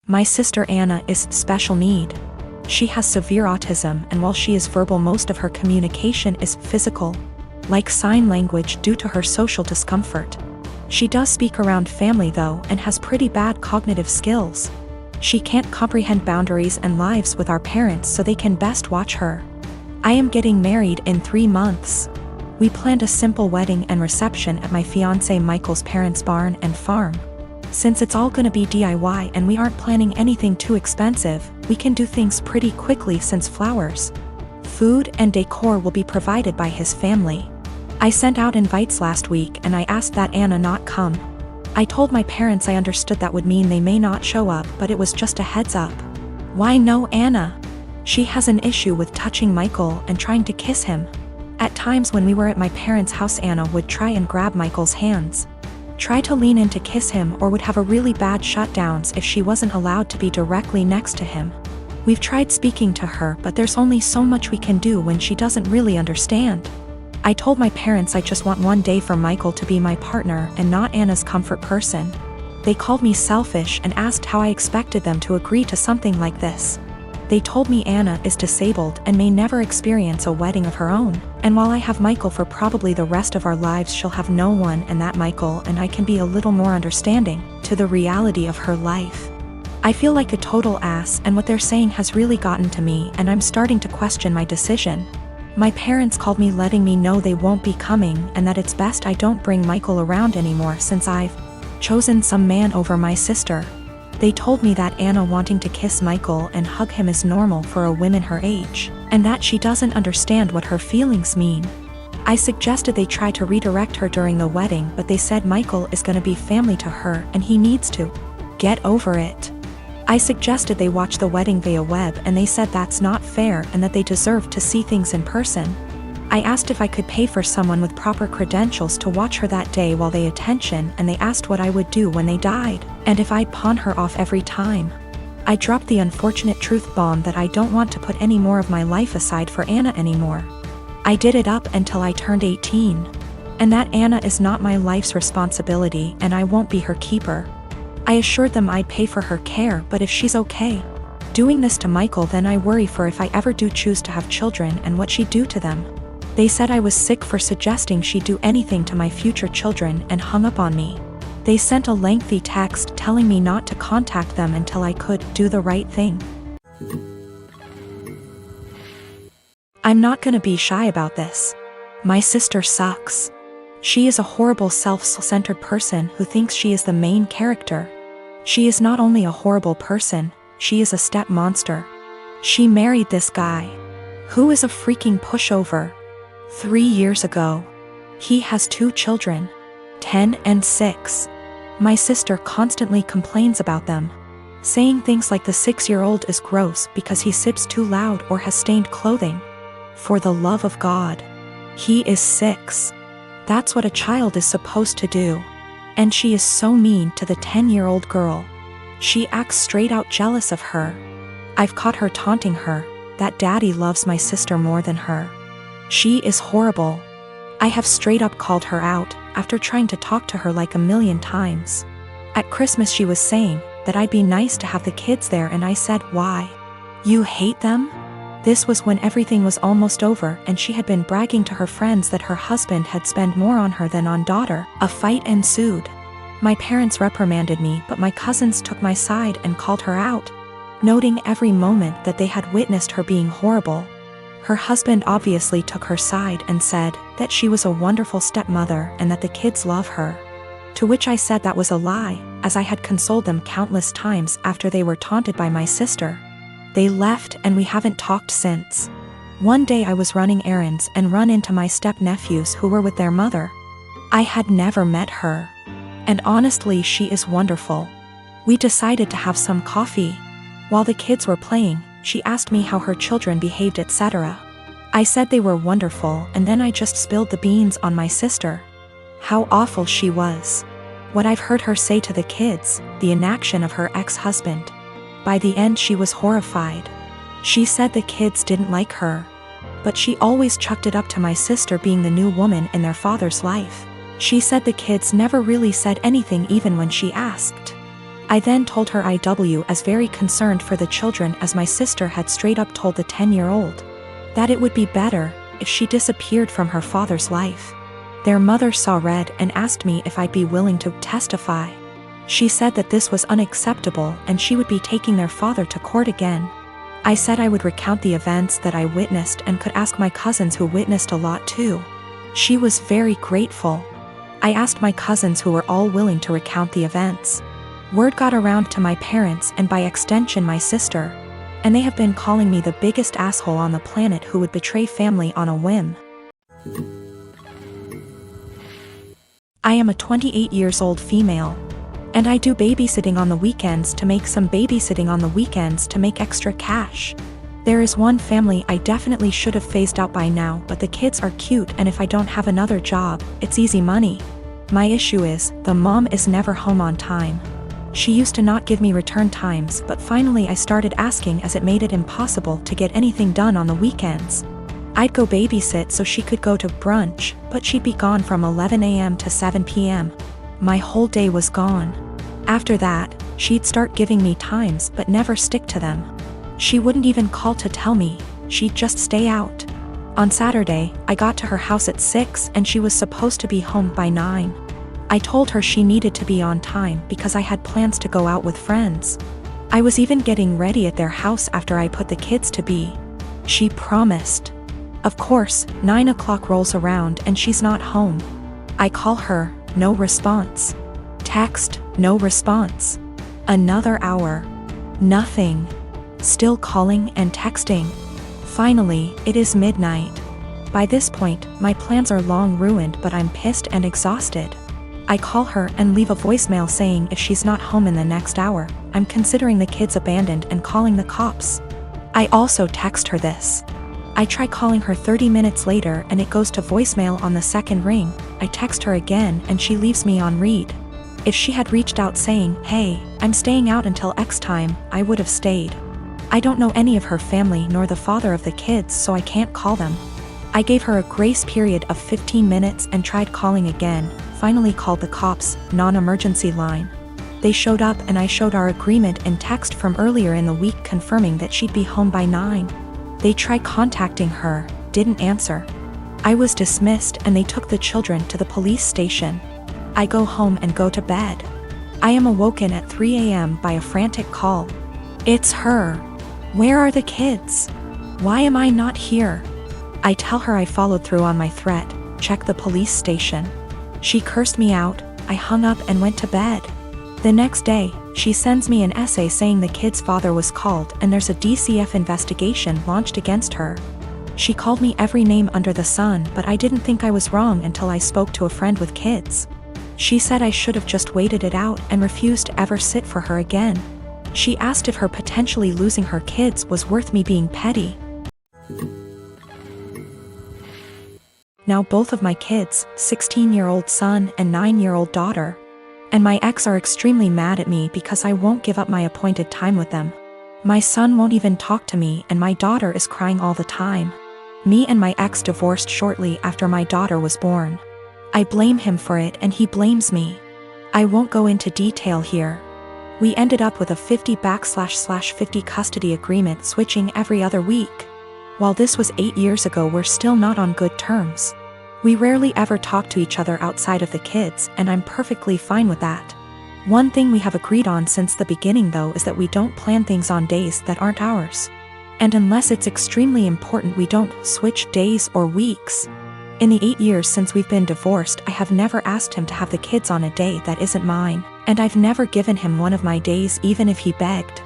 My sister Anna is special need. She has severe autism, and while she is verbal, most of her communication is physical, like sign language, due to her social discomfort. She does speak around family though, and has pretty bad cognitive skills. She can't comprehend boundaries and lives with our parents, so they can best watch her. I am getting married in 3 months. We planned a simple wedding and reception at my fiancé Michael's parents' barn and farm. Since it's all gonna be DIY and we aren't planning anything too expensive, we can do things pretty quickly since flowers, food, and decor will be provided by his family. I sent out invites last week and I asked that Anna not come. I told my parents I understood that would mean they may not show up, but it was just a heads up. Why no Anna? She has an issue with touching Michael and trying to kiss him. At times when we were at my parents' house, Anna would try and grab Michael's hands, try to lean in to kiss him, or would have a really bad shutdowns if she wasn't allowed to be directly next to him. We've tried speaking to her, but there's only so much we can do when she doesn't really understand. I told my parents I just want one day for Michael to be my partner and not Anna's comfort person. They called me selfish and asked how I expected them to agree to something like this. They told me Anna is disabled and may never experience a wedding of her own, and while I have Michael for probably the rest of our lives, she'll have no one, and that Michael and I can be a little more understanding to the reality of her life. I feel like a total ass, and what they're saying has really gotten to me, and I'm starting to question my decision. My parents called me letting me know they won't be coming and that it's best I don't bring Michael around anymore since I've chosen some man over my sister. They told me that Anna wanting to kiss Michael and hug him is normal for a woman her age, and that she doesn't understand what her feelings mean. I suggested they try to redirect her during the wedding, but they said Michael is gonna be family to her and he needs to get over it. I suggested they watch the wedding via web, and they said that's not fair and that they deserve to see things in person. I asked if I could pay for someone with proper credentials to watch her that day while they attention, and they asked what I would do when they died, and if I'd pawn her off every time. I dropped the unfortunate truth bomb that I don't want to put any more of my life aside for Anna anymore. I did it up until I turned 18. And that Anna is not my life's responsibility and I won't be her keeper. I assured them I'd pay for her care, but if she's okay doing this to Michael, then I worry for if I ever do choose to have children and what she'd do to them. They said I was sick for suggesting she'd do anything to my future children and hung up on me. They sent a lengthy text telling me not to contact them until I could do the right thing. I'm not gonna be shy about this. My sister sucks. She is a horrible self-centered person who thinks she is the main character. She is not only a horrible person, she is a step monster. She married this guy, who is a freaking pushover, 3 years ago. He has 2 children, 10 and 6. My sister constantly complains about them, saying things like the 6-year-old is gross because he sips too loud or has stained clothing. For the love of God, he is 6. That's what a child is supposed to do. And she is so mean to the 10-year-old girl. She acts straight out jealous of her. I've caught her taunting her that daddy loves my sister more than her. She is horrible. I have straight up called her out after trying to talk to her like a million times. At Christmas she was saying that I'd be nice to have the kids there, and I said, why? You hate them? This was when everything was almost over and she had been bragging to her friends that her husband had spent more on her than on daughter. A fight ensued. My parents reprimanded me, but my cousins took my side and called her out, noting every moment that they had witnessed her being horrible. Her husband obviously took her side and said that she was a wonderful stepmother and that the kids love her. To which I said that was a lie, as I had consoled them countless times after they were taunted by my sister. They left and we haven't talked since. One day I was running errands and run into my step-nephews who were with their mother. I had never met her. And honestly, she is wonderful. We decided to have some coffee. While the kids were playing, she asked me how her children behaved, etc. I said they were wonderful, and then I just spilled the beans on my sister. How awful she was. What I've heard her say to the kids, the inaction of her ex-husband. By the end she was horrified. She said the kids didn't like her. But she always chucked it up to my sister being the new woman in their father's life. She said the kids never really said anything even when she asked. I then told her I was very concerned for the children, as my sister had straight up told the 10-year-old that it would be better if she disappeared from her father's life. Their mother saw red and asked me if I'd be willing to testify. She said that this was unacceptable and she would be taking their father to court again. I said I would recount the events that I witnessed and could ask my cousins who witnessed a lot too. She was very grateful. I asked my cousins, who were all willing to recount the events. Word got around to my parents and by extension my sister, and they have been calling me the biggest asshole on the planet who would betray family on a whim. I am a 28 years old female, and I do babysitting on the weekends to make extra cash. There is one family I definitely should have phased out by now, but the kids are cute and if I don't have another job, it's easy money. My issue is, the mom is never home on time. She used to not give me return times, but finally I started asking, as it made it impossible to get anything done on the weekends. I'd go babysit so she could go to brunch, but she'd be gone from 11 a.m. to 7 p.m. My whole day was gone. After that, she'd start giving me times but never stick to them. She wouldn't even call to tell me, she'd just stay out. On Saturday, I got to her house at 6 and she was supposed to be home by 9. I told her she needed to be on time because I had plans to go out with friends. I was even getting ready at their house after I put the kids to bed. She promised. Of course, 9 o'clock rolls around and she's not home. I call her, no response. Text, no response. Another hour. Nothing. Still calling and texting. Finally, it is midnight. By this point, my plans are long ruined, but I'm pissed and exhausted. I call her and leave a voicemail saying if she's not home in the next hour, I'm considering the kids abandoned and calling the cops. I also text her this. I try calling her 30 minutes later and it goes to voicemail on the second ring. I text her again and she leaves me on read. If she had reached out saying, hey, I'm staying out until X time, I would have stayed. I don't know any of her family nor the father of the kids, so I can't call them. I gave her a grace period of 15 minutes and tried calling again, finally called the cops, non-emergency line. They showed up and I showed our agreement in text from earlier in the week confirming that she'd be home by 9. They tried contacting her, didn't answer. I was dismissed and they took the children to the police station. I go home and go to bed. I am awoken at 3 a.m. by a frantic call. It's her. Where are the kids? Why am I not here? I tell her I followed through on my threat, check the police station. She cursed me out, I hung up and went to bed. The next day, she sends me an essay saying the kid's father was called and there's a DCF investigation launched against her. She called me every name under the sun, but I didn't think I was wrong until I spoke to a friend with kids. She said I should have just waited it out and refused to ever sit for her again. She asked if her potentially losing her kids was worth me being petty. Now both of my kids, 16-year-old son and 9-year-old daughter, and my ex are extremely mad at me because I won't give up my appointed time with them. My son won't even talk to me and my daughter is crying all the time. Me and my ex divorced shortly after my daughter was born. I blame him for it and he blames me. I won't go into detail here. We ended up with a 50/50 custody agreement, switching every other week. While this was 8 years ago, we're still not on good terms. We rarely ever talk to each other outside of the kids, and I'm perfectly fine with that. One thing we have agreed on since the beginning though is that we don't plan things on days that aren't ours. And unless it's extremely important, we don't switch days or weeks. In the 8 years since we've been divorced, I have never asked him to have the kids on a day that isn't mine, and I've never given him one of my days even if he begged.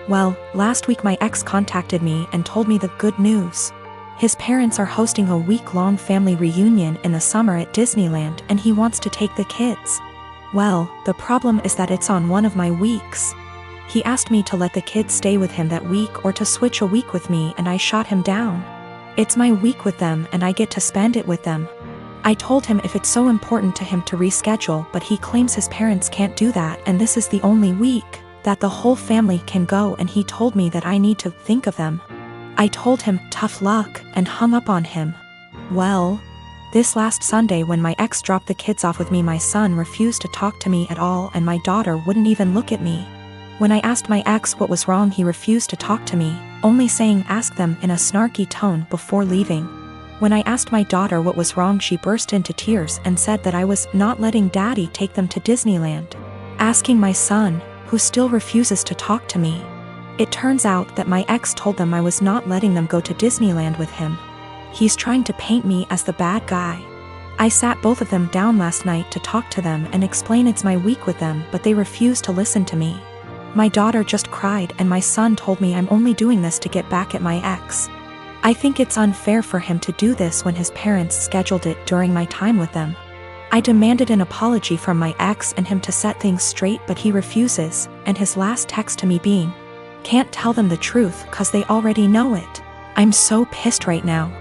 Well, last week my ex contacted me and told me the good news. His parents are hosting a week-long family reunion in the summer at Disneyland and he wants to take the kids. Well, the problem is that it's on one of my weeks. He asked me to let the kids stay with him that week or to switch a week with me, and I shot him down. It's my week with them and I get to spend it with them. I told him if it's so important to him to reschedule, but he claims his parents can't do that and this is the only week that the whole family can go, and he told me that I need to think of them. I told him tough luck and hung up on him. Well, this last Sunday when my ex dropped the kids off with me, my son refused to talk to me at all and my daughter wouldn't even look at me. When I asked my ex what was wrong, he refused to talk to me, only saying ask them in a snarky tone before leaving. When I asked my daughter what was wrong, she burst into tears and said that I was not letting daddy take them to Disneyland. Asking my son, who still refuses to talk to me. It turns out that my ex told them I was not letting them go to Disneyland with him. He's trying to paint me as the bad guy. I sat both of them down last night to talk to them and explain it's my week with them, but they refuse to listen to me. My daughter just cried and my son told me I'm only doing this to get back at my ex. I think it's unfair for him to do this when his parents scheduled it during my time with them. I demanded an apology from my ex and him to set things straight, but he refuses, and his last text to me being, "Can't tell them the truth 'cause they already know it." I'm so pissed right now.